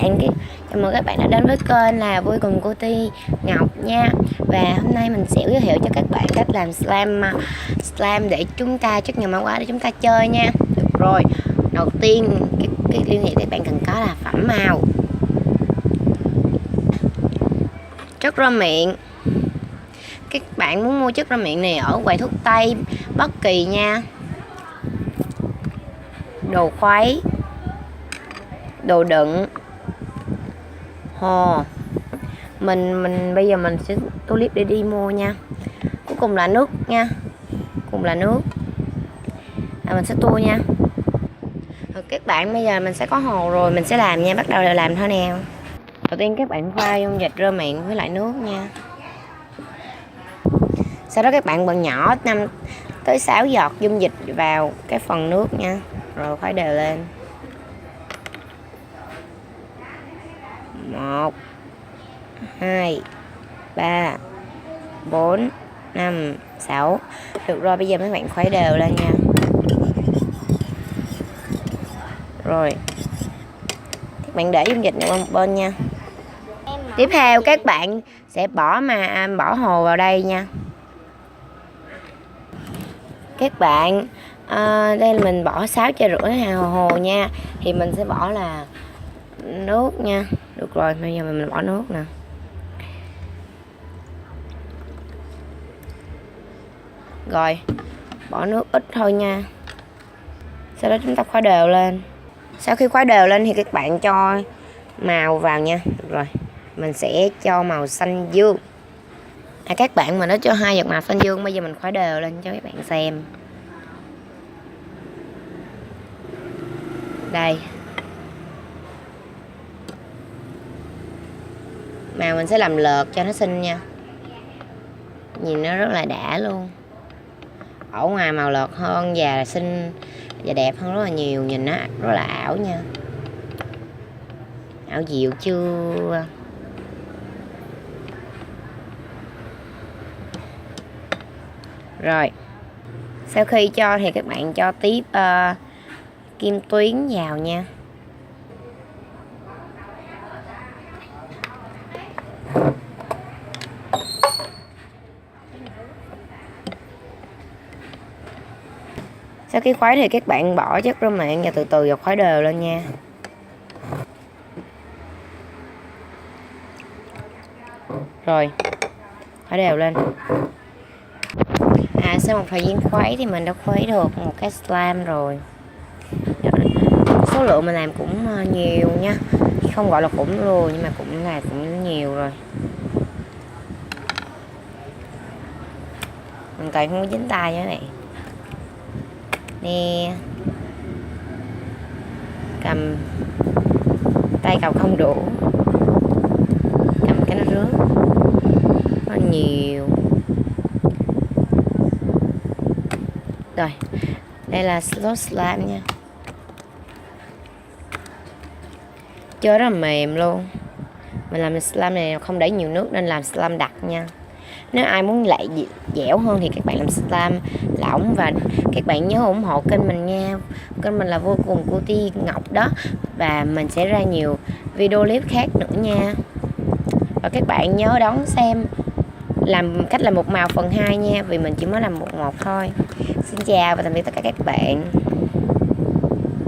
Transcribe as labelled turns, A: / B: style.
A: bạn, chào mừng các bạn đã đến với kênh là Vui Cùng Cô Ti Ngọc nha. Và hôm nay mình sẽ giới thiệu cho các bạn cách làm slime để chúng ta chất nhiều màu quá để chúng ta chơi nha. Được rồi, đầu tiên cái liên hệ các bạn cần có là phẩm màu, chất rơm miệng. Các bạn muốn mua chất rơm miệng này ở quầy thuốc tây bất kỳ nha. Đồ khuấy, đồ đựng, hồ. Mình bây giờ mình sẽ tô clip để đi mua nha. Cuối cùng là nước nha. Cùng là nước. Mình sẽ tô nha. Rồi các bạn, bây giờ mình sẽ có hồ rồi, mình sẽ làm nha, bắt đầu là làm thôi nào. Đầu tiên các bạn pha dung dịch rơm miệng với lại nước nha. Sau đó các bạn bật nhỏ 5 tới 6 giọt dung dịch vào cái phần nước nha. Rồi khuấy đều lên. 1 2 3 4 5 6. Được rồi, bây giờ mấy bạn khuấy đều lên nha. Rồi các bạn để dung dịch này qua một bên nha. Tiếp theo các bạn sẽ bỏ hồ vào đây nha. Các bạn đây là mình bỏ 6 chai rưỡi hồ nha. Thì mình sẽ bỏ là nước nha. Được rồi, bây giờ mình bỏ nước nè. Rồi bỏ nước ít thôi nha. Sau đó chúng ta khuấy đều lên. Sau khi khuấy đều lên thì các bạn cho màu vào nha. Được rồi, mình sẽ cho màu xanh dương. Các bạn mình đã cho 2 giọt màu xanh dương. Bây giờ mình khuấy đều lên cho các bạn xem. Đây, màu mình sẽ làm lợt cho nó xinh nha. Nhìn nó rất là đã luôn. Ở ngoài màu lợt hơn và xinh và đẹp hơn rất là nhiều. Nhìn nó rất là ảo nha. Ảo diệu chưa? Rồi sau khi cho thì các bạn cho tiếp kim tuyến vào nha. Sau khi khuấy thì các bạn bỏ chất rơm miệng và từ từ khuấy đều lên nha. Rồi khuấy đều lên. Sau một thời gian khuấy thì mình đã khuấy được một cái slime rồi. Số lượng mình làm cũng nhiều nha, không gọi là cũng luôn nhưng mà cũng nhiều rồi. Mình toàn không có dính tay nữa này nè. Cầm tay cầm không đủ, cầm cái nó rớt nó nhiều. Rồi đây là slot slime nha, chơi rất là mềm luôn. Mình làm slime này không để nhiều nước nên làm slime đặc nha. Nếu ai muốn lại dẻo hơn thì các bạn làm slime lỏng. Và các bạn nhớ ủng hộ kênh mình nha. Kênh mình là Vui Cùng Cô Ti Ngọc đó. Và mình sẽ ra nhiều video clip khác nữa nha. Và các bạn nhớ đón xem làm cách làm một màu phần 2 nha. Vì mình chỉ mới làm một thôi. Xin chào và tạm biệt tất cả các bạn.